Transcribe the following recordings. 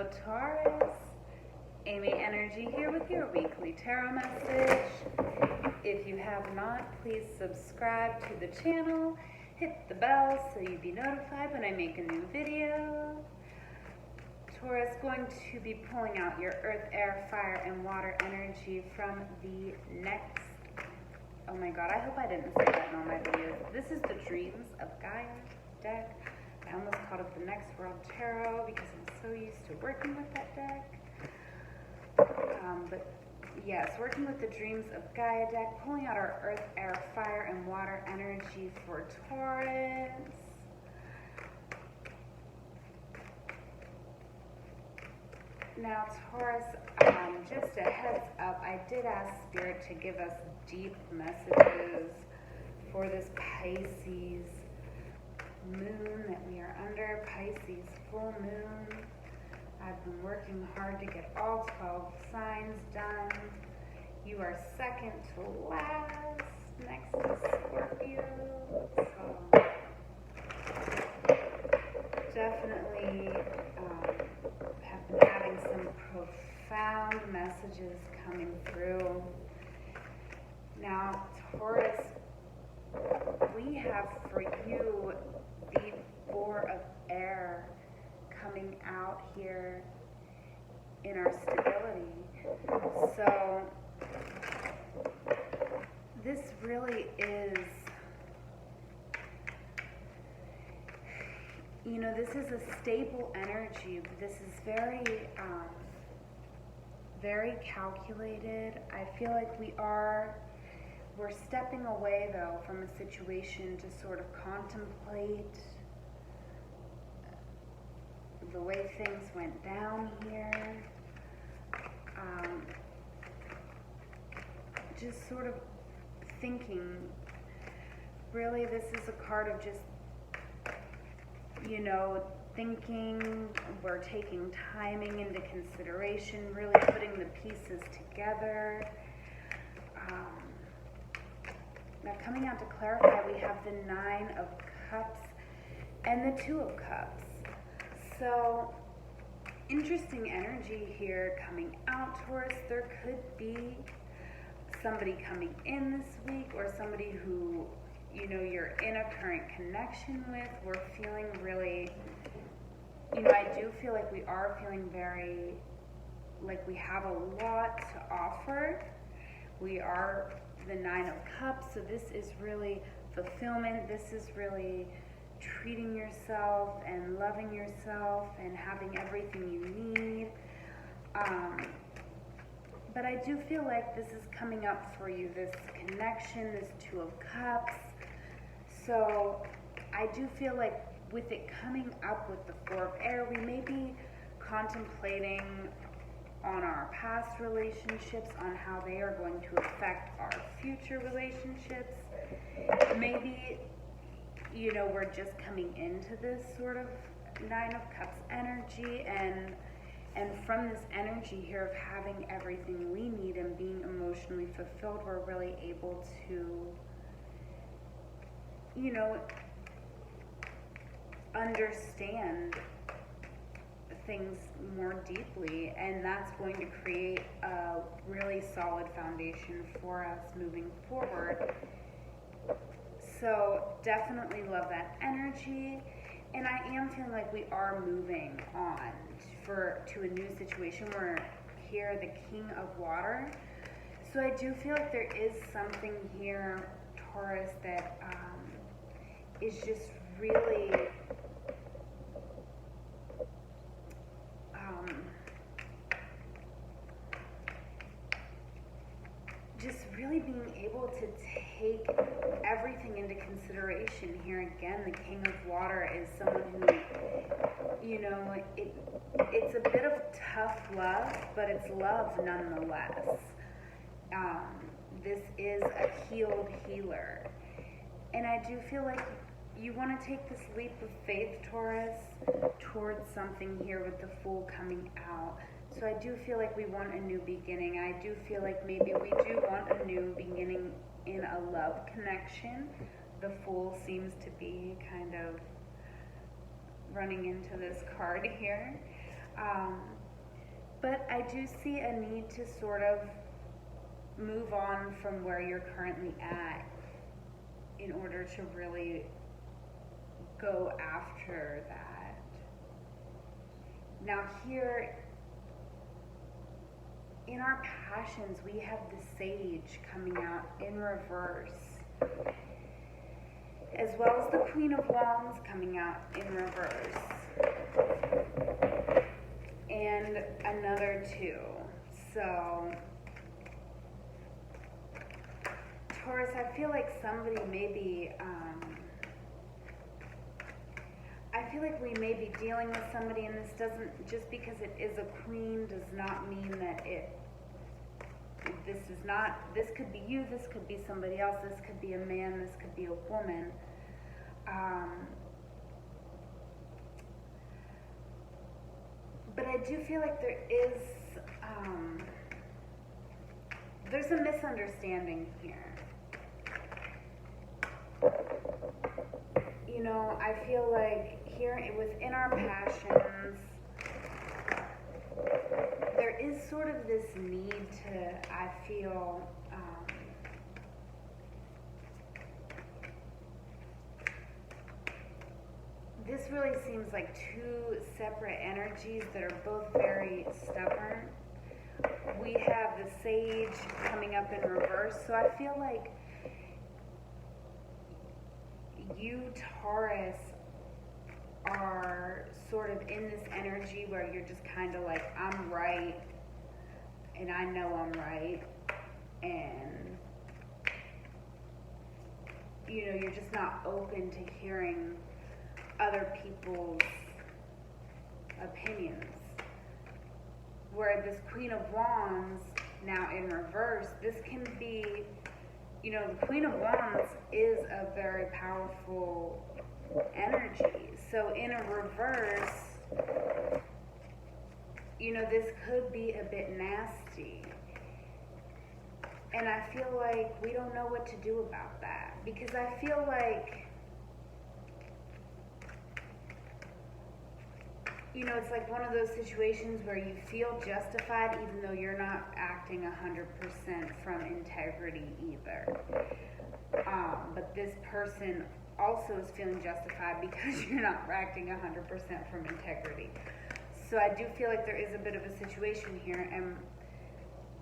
Hello Taurus, amyenergy here with your weekly tarot message. If you have not, please subscribe to the channel, hit the bell so you'll be notified when I make a new video. Taurus, going to be pulling out your earth, air, fire, and water energy from the next, oh my god, I hope I didn't say that in all my videos. This is the Dreams of Gaia deck. I almost called it the Next World Tarot because I'm so used to working with that deck. But yes, working with the Dreams of Gaia deck, pulling out our earth, air, fire, and water energy for Taurus. Now Taurus, just a heads up, I did ask Spirit to give us deep messages for this Pisces moon that we are under, Pisces full moon. I've been working hard to get all 12 signs done. You are second to last, next to Scorpio. So definitely have been having some profound messages coming through. Now, Taurus, we have for you the Four of Air coming out here in our stability. So this really is, you know, this is a stable energy. This is very, very calculated. I feel like we're stepping away though from a situation to sort of contemplate the way things went down here. Just sort of thinking, really this is a card of just, you know, thinking, we're taking timing into consideration, really putting the pieces together. Now coming out to clarify, we have the Nine of Cups and the Two of Cups. So interesting energy here coming out, Taurus. There could be somebody coming in this week or somebody who, you know, you're in a current connection with. We're feeling really, you know, I do feel like we are feeling very, like we have a lot to offer. We are the Nine of Cups, so this is really fulfillment. This is really treating yourself and loving yourself and having everything you need. But I do feel like this is coming up for you, this connection, this Two of Cups. So I do feel like with it coming up with the Four of Air, we may be contemplating on our past relationships, on how they are going to affect our future relationships. Maybe, you know, we're just coming into this sort of Nine of Cups energy, and from this energy here of having everything we need and being emotionally fulfilled, we're really able to, you know, understand things more deeply, and that's going to create a really solid foundation for us moving forward. So definitely love that energy, and I am feeling like we are moving on to a new situation. We're here, the King of Water. So I do feel like there is something here, Taurus, that is just really being able to take everything into consideration. Here again, the King of Water is someone who, you know, it's a bit of tough love, but it's love nonetheless. This is a healed healer. And I do feel like you want to take this leap of faith, Taurus, towards something here with the Fool coming out. So I do feel like we want a new beginning. I do feel like maybe we do want a new beginning in a love connection. The Fool seems to be kind of running into this card here. Um, but I do see a need to sort of move on from where you're currently at in order to really go after that. Now here, in our passions, we have the Sage coming out in reverse, as well as the Queen of Wands coming out in reverse, and another 2. So, Taurus, I feel like somebody may be, I feel like we may be dealing with somebody, and this doesn't, just because it is a queen does not mean that this could be you, this could be somebody else, this could be a man, this could be a woman. But I do feel like there's a misunderstanding here. You know, I feel like here within our passions, there is sort of this need to, I feel, this really seems like 2 separate energies that are both very stubborn. We have the Sage coming up in reverse, so I feel like you, Taurus, are sort of in this energy where you're just kind of like, I'm right, and I know I'm right, and, you know, you're just not open to hearing other people's opinions. Where this Queen of Wands, now in reverse, this can be, you know, the Queen of Wands is a very powerful energy. So in a reverse, you know, this could be a bit nasty. And I feel like we don't know what to do about that. Because I feel like, you know, it's like one of those situations where you feel justified even though you're not acting 100% from integrity either. But this person also is feeling justified because you're not acting 100% from integrity. So I do feel like there is a bit of a situation here, and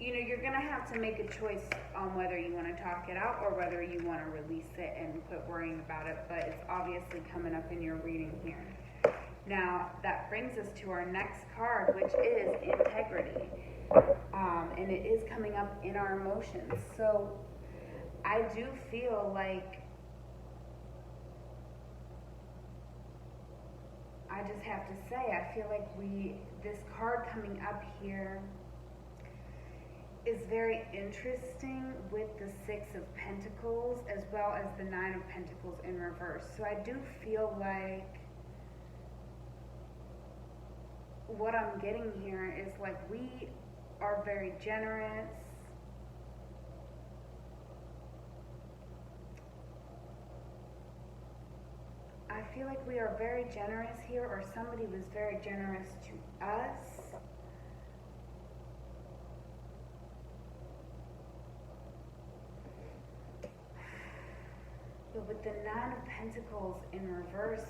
you know, you're gonna have to make a choice on whether you want to talk it out or whether you want to release it and quit worrying about it, but it's obviously coming up in your reading here. Now, that brings us to our next card, which is integrity. And it is coming up in our emotions. So, I do feel like, I just have to say, I feel like this card coming up here is very interesting with the 6 of Pentacles as well as the 9 of Pentacles in reverse. So I do feel like what I'm getting here is like we are very generous. I feel like we are very generous here, or somebody was very generous to us. But with the 9 of Pentacles in reverse,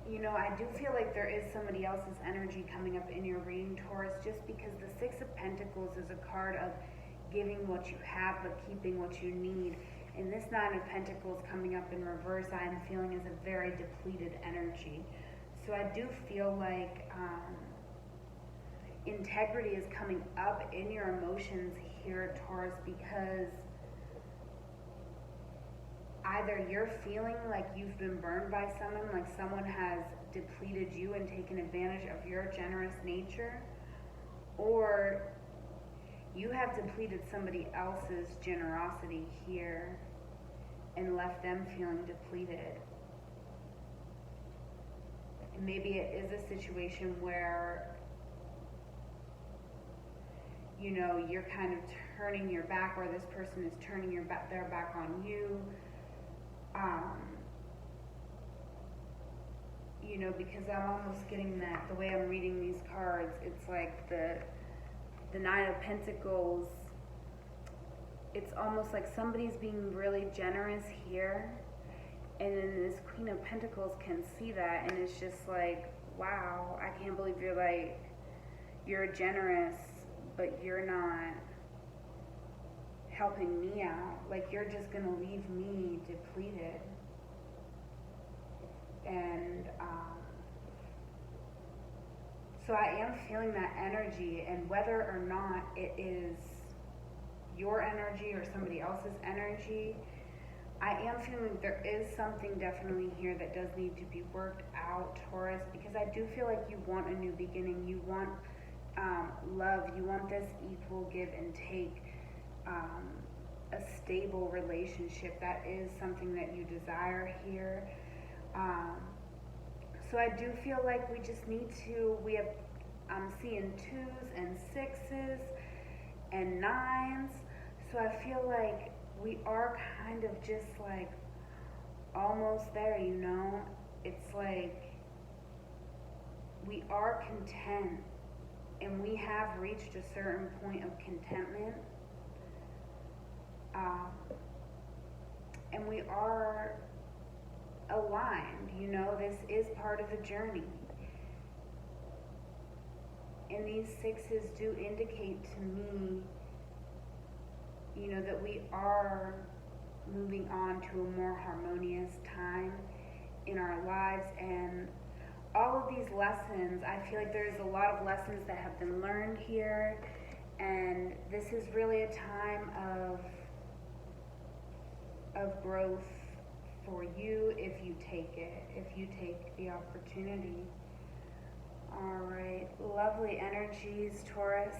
you know, I do feel like there is somebody else's energy coming up in your reading, Taurus, just because the 6 of Pentacles is a card of giving what you have but keeping what you need. And this 9 of Pentacles coming up in reverse, I am feeling is a very depleted energy. So I do feel like integrity is coming up in your emotions here, Taurus, because either you're feeling like you've been burned by someone, like someone has depleted you and taken advantage of your generous nature, or you have depleted somebody else's generosity here and left them feeling depleted. And maybe it is a situation where, you know, you're kind of turning your back, or this person is turning their back on you. because I'm almost getting that, the way I'm reading these cards, it's like the Nine of Pentacles, it's almost like somebody's being really generous here, and then this Queen of Pentacles can see that, and it's just like, wow, I can't believe you're generous, but you're not helping me out. Like, you're just gonna leave me depleted. And so I am feeling that energy, and whether or not it is your energy or somebody else's energy, I am feeling there is something definitely here that does need to be worked out, Taurus, because I do feel like you want a new beginning. You want love. You want this equal give and take, a stable relationship. That is something that you desire here. So I do feel like we just need to, I'm seeing 2s and 6s and 9s. So I feel like we are kind of just like almost there, It's like we are content, and we have reached a certain point of contentment. And we are aligned, this is part of the journey. And these 6s do indicate to me, that we are moving on to a more harmonious time in our lives. And all of these lessons, I feel like there's a lot of lessons that have been learned here. And this is really a time of growth for you if you take it, if you take the opportunity. All right, lovely energies, Taurus.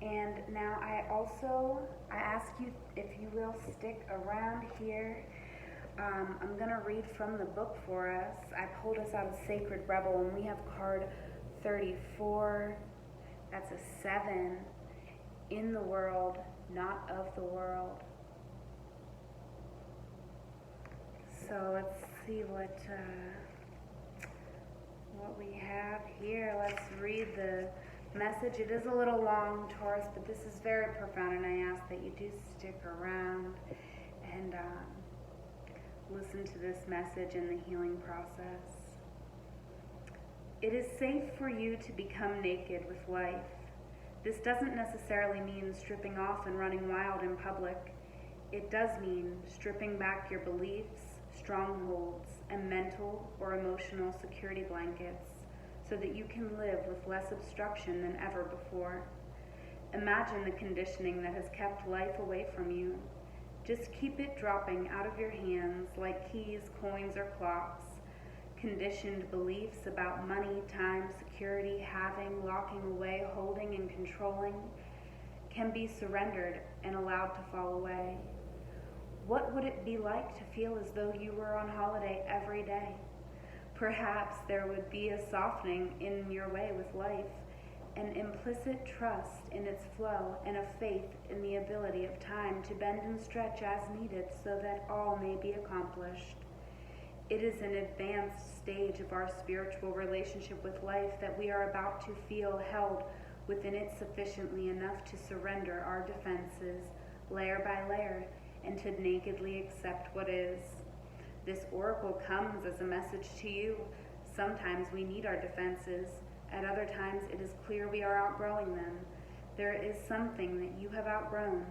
And now I ask you if you will stick around here. I'm going to read from the book for us. I pulled us out of Sacred Rebel, and we have card 34. That's a 7. In the world, not of the world. So let's see what we have here. Let's read the message. It is a little long, Taurus, but this is very profound, and I ask that you do stick around and listen to this message in the healing process. It is safe for you to become naked with life. This doesn't necessarily mean stripping off and running wild in public. It does mean stripping back your beliefs, strongholds, and mental or emotional security blankets so that you can live with less obstruction than ever before. Imagine the conditioning that has kept life away from you. Just keep it dropping out of your hands like keys, coins, or clocks. Conditioned beliefs about money, time, security, having, locking away, holding, and controlling can be surrendered and allowed to fall away. What would it be like to feel as though you were on holiday every day? Perhaps there would be a softening in your way with life, an implicit trust in its flow, and a faith in the ability of time to bend and stretch as needed so that all may be accomplished. It is an advanced stage of our spiritual relationship with life that we are about to feel held within it sufficiently enough to surrender our defenses, layer by layer, and to nakedly accept what is. This oracle comes as a message to you. Sometimes we need our defenses. At other times it is clear we are outgrowing them. There is something that you have outgrown.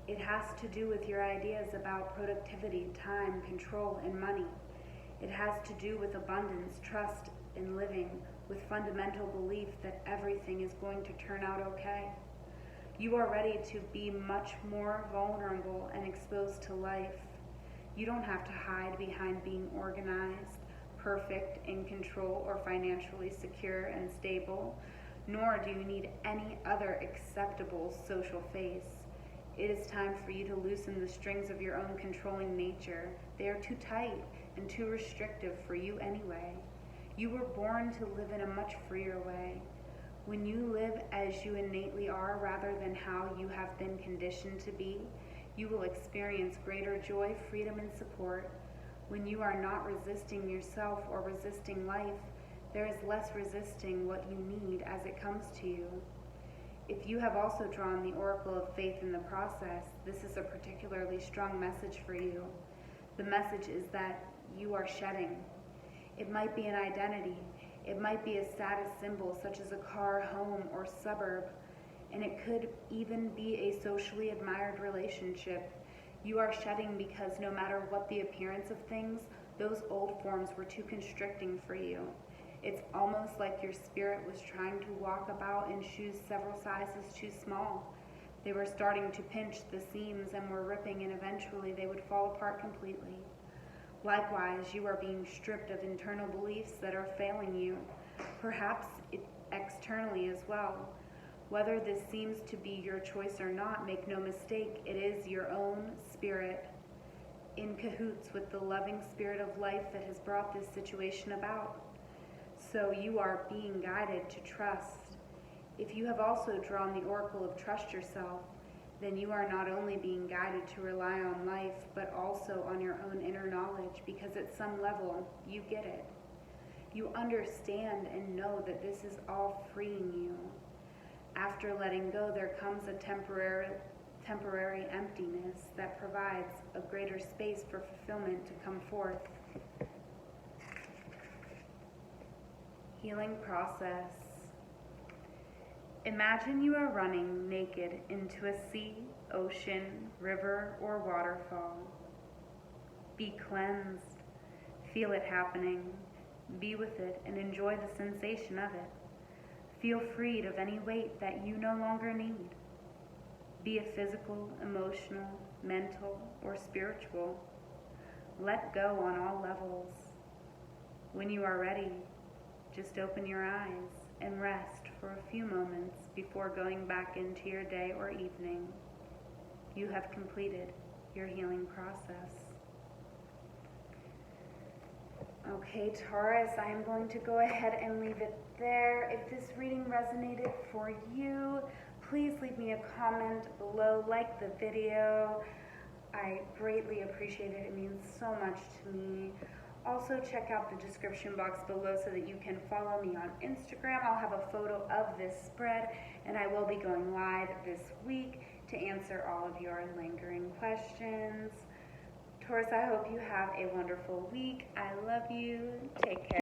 It has to do with your ideas about productivity, time, control, and money. It has to do with abundance, trust in living, with fundamental belief that everything is going to turn out okay. You are ready to be much more vulnerable and exposed to life. You don't have to hide behind being organized, perfect, in control, or financially secure and stable, nor do you need any other acceptable social face. It is time for you to loosen the strings of your own controlling nature. They are too tight and too restrictive for you anyway. You were born to live in a much freer way. When you live as you innately are rather than how you have been conditioned to be, you will experience greater joy, freedom, and support. When you are not resisting yourself or resisting life, there is less resisting what you need as it comes to you. If you have also drawn the Oracle of Faith in the process, this is a particularly strong message for you. The message is that you are shedding. It might be an identity. It might be a status symbol such as a car, home, or suburb. And it could even be a socially admired relationship. You are shedding because no matter what the appearance of things, those old forms were too constricting for you. It's almost like your spirit was trying to walk about in shoes several sizes too small. They were starting to pinch the seams and were ripping, and eventually they would fall apart completely. Likewise, you are being stripped of internal beliefs that are failing you, perhaps externally as well. Whether this seems to be your choice or not, make no mistake, it is your own spirit in cahoots with the loving spirit of life that has brought this situation about. So you are being guided to trust. If you have also drawn the Oracle of Trust Yourself, then you are not only being guided to rely on life, but also on your own inner knowledge, because at some level, you get it. You understand and know that this is all freeing you. After letting go, there comes a temporary emptiness that provides a greater space for fulfillment to come forth. Healing process. Imagine you are running naked into a sea, ocean, river, or waterfall. Be cleansed. Feel it happening. Be with it and enjoy the sensation of it. Feel freed of any weight that you no longer need. Be it physical, emotional, mental, or spiritual. Let go on all levels. When you are ready, just open your eyes and rest for a few moments before going back into your day or evening. You have completed your healing process. Okay, Taurus, I am going to go ahead and leave it there. If this reading resonated for you, please leave me a comment below, like the video. I greatly appreciate it. It means so much to me. Also, check out the description box below so that you can follow me on Instagram. I'll have a photo of this spread, and I will be going live this week to answer all of your lingering questions. Taurus, I hope you have a wonderful week. I love you. Take care.